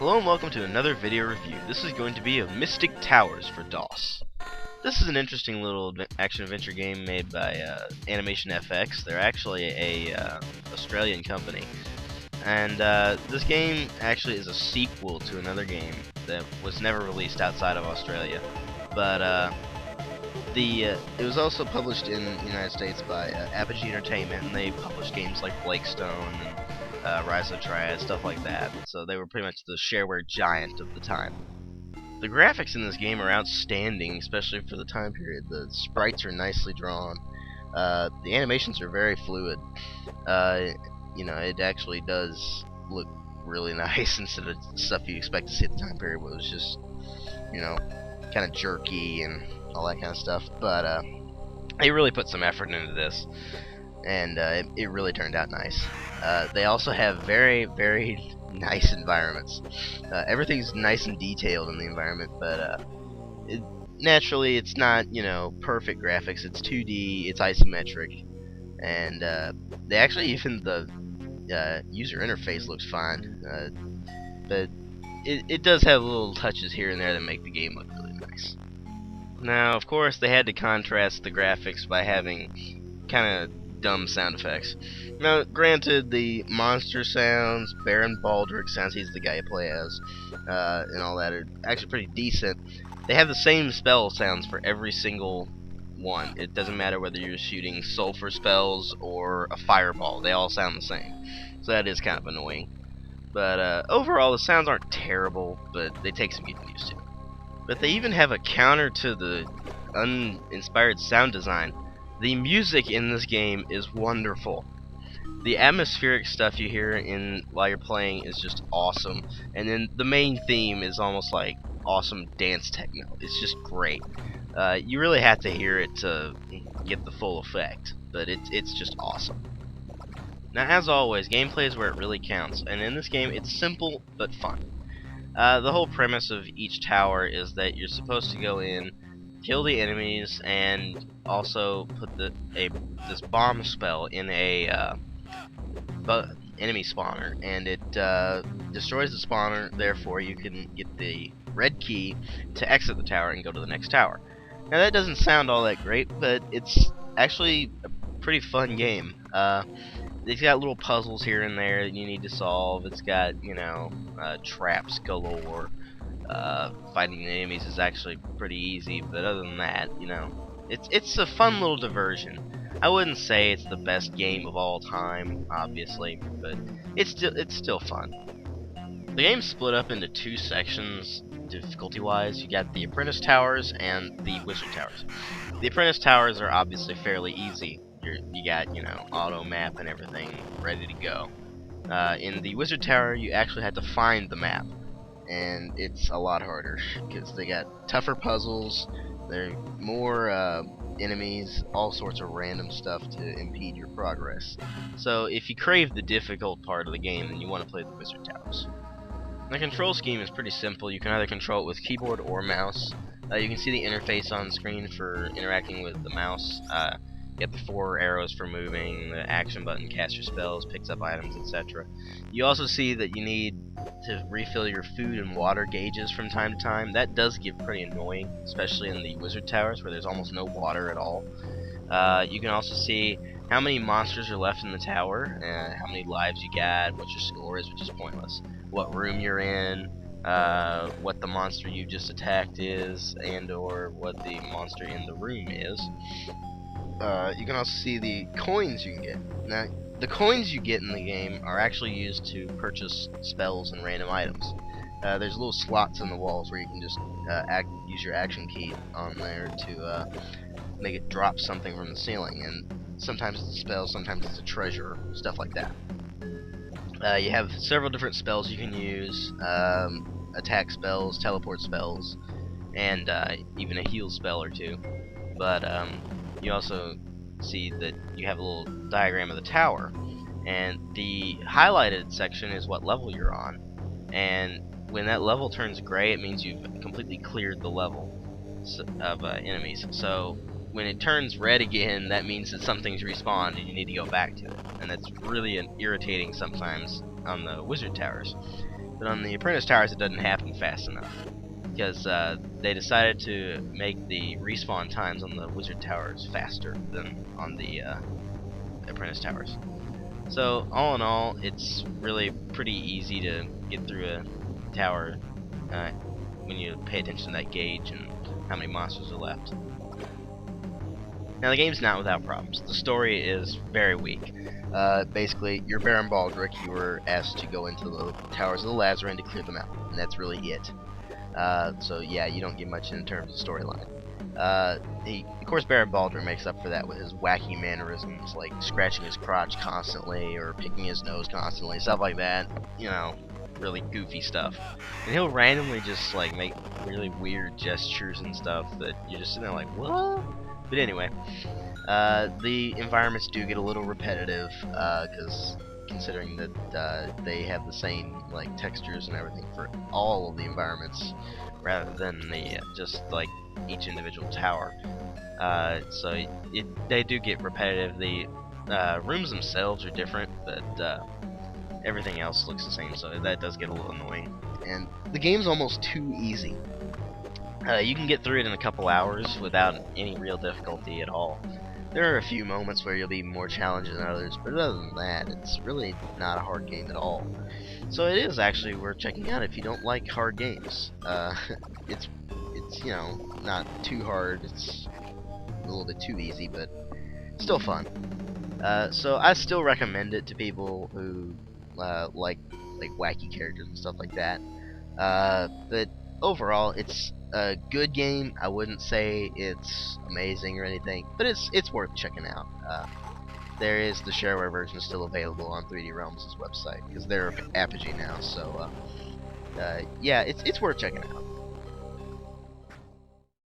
Hello and welcome to another video review. This is going to be of Mystic Towers for DOS. This is an interesting little action-adventure game made by Animation FX. They're actually a Australian company. And this game actually is a sequel to another game that was never released outside of Australia. But it was also published in the United States by Apogee Entertainment, and they published games like Blake Stone and Rise of Triad, stuff like that. So they were pretty much the shareware giant of the time. The graphics in this game are outstanding, especially for the time period. The sprites are nicely drawn. The animations are very fluid. You know, it actually does look really nice instead of stuff you expect to see at the time period, where it was just, you know, kind of jerky and all that kind of stuff. But they really put some effort into this, and it really turned out nice. They also have very, very nice environments. Everything's nice and detailed in the environment, but naturally it's not, you know, perfect graphics. It's 2D, it's isometric, and they actually, even the user interface looks fine, but it does have little touches here and there that make the game look really nice. Now, of course, they had to contrast the graphics by having kind of dumb sound effects. Now, granted, the monster sounds, Baron Baldric sounds, he's the guy you play as, and all that are actually pretty decent. They have the same spell sounds for every single one. It doesn't matter whether you're shooting sulfur spells or a fireball, they all sound the same. So that is kind of annoying. But overall, the sounds aren't terrible, but they take some getting used to. But they even have a counter to the uninspired sound design. The music in this game is wonderful. The atmospheric stuff you hear while you're playing is just awesome, and then the main theme is almost like awesome dance techno. It's just great. You really have to hear it to get the full effect, but it's just awesome. Now, as always, gameplay is where it really counts, and in this game it's simple but fun. The whole premise of each tower is that you're supposed to go in, kill the enemies, and also put this bomb spell in a enemy spawner, and it destroys the spawner. Therefore, you can get the red key to exit the tower and go to the next tower. Now, that doesn't sound all that great, but it's actually a pretty fun game. It's got little puzzles here and there that you need to solve. It's got, you know, traps galore. Fighting the enemies is actually pretty easy, but other than that, you know, it's a fun little diversion. I wouldn't say it's the best game of all time, obviously, but it's still fun. The game's split up into two sections, difficulty-wise. You got the Apprentice Towers and the Wizard Towers. The Apprentice Towers are obviously fairly easy. You got, you know, auto map and everything ready to go. In the Wizard Tower, you actually had to find the map, and it's a lot harder because they got tougher puzzles. There are more enemies, all sorts of random stuff to impede your progress. So if you crave the difficult part of the game, then you want to play the Wizard Towers. The control scheme is pretty simple. You can either control it with keyboard or mouse. You can see the interface on screen for interacting with the mouse. You have the 4 arrows for moving, the action button, cast your spells, picks up items, etc. You also see that you need to refill your food and water gauges from time to time. That does get pretty annoying, especially in the Wizard Towers where there's almost no water at all. You can also see how many monsters are left in the tower, how many lives you got, what your score is, which is pointless, what room you're in, what the monster you just attacked is, and or what the monster in the room is. You can also see the coins you can get. Now, the coins you get in the game are actually used to purchase spells and random items. There's little slots in the walls where you can just use your action key on there to make it drop something from the ceiling, and sometimes it's a spell, sometimes it's a treasure, stuff like that. You have several different spells you can use, attack spells, teleport spells, and even a heal spell or two. But you also see that you have a little diagram of the tower, and the highlighted section is what level you're on, and when that level turns gray, it means you've completely cleared the level of enemies. So when it turns red again, that means that something's respawned and you need to go back to it, and that's really irritating sometimes on the Wizard Towers. But on the Apprentice Towers, it doesn't happen fast enough because they decided to make the respawn times on the Wizard Towers faster than on the Apprentice Towers. So all in all, it's really pretty easy to get through a tower when you pay attention to that gauge and how many monsters are left. Now the game's not without problems. The story is very weak. Basically, you're Baron Baldric. You were asked to go into the Towers of the Lazarin to clear them out, and that's really it. So yeah, you don't get much in terms of storyline. Of course, Baron Baldric makes up for that with his wacky mannerisms, like scratching his crotch constantly or picking his nose constantly, stuff like that. You know, really goofy stuff. And he'll randomly just like make really weird gestures and stuff that you're just sitting there like, what? But anyway, the environments do get a little repetitive, because considering that they have the same like textures and everything for all of the environments, rather than the just like each individual tower. So they do get repetitive. The rooms themselves are different, but everything else looks the same, so that does get a little annoying. And the game's almost too easy. You can get through it in a couple hours without any real difficulty at all. There are a few moments where you'll be more challenged than others, but other than that, it's really not a hard game at all. So it is actually worth checking out if you don't like hard games. It's you know, not too hard. It's a little bit too easy, but still fun. So I still recommend it to people who like wacky characters and stuff like that. But overall, it's a good game. I wouldn't say it's amazing or anything, but it's worth checking out. There is the shareware version still available on 3D Realms' website because they're Apogee now. So yeah, it's worth checking out.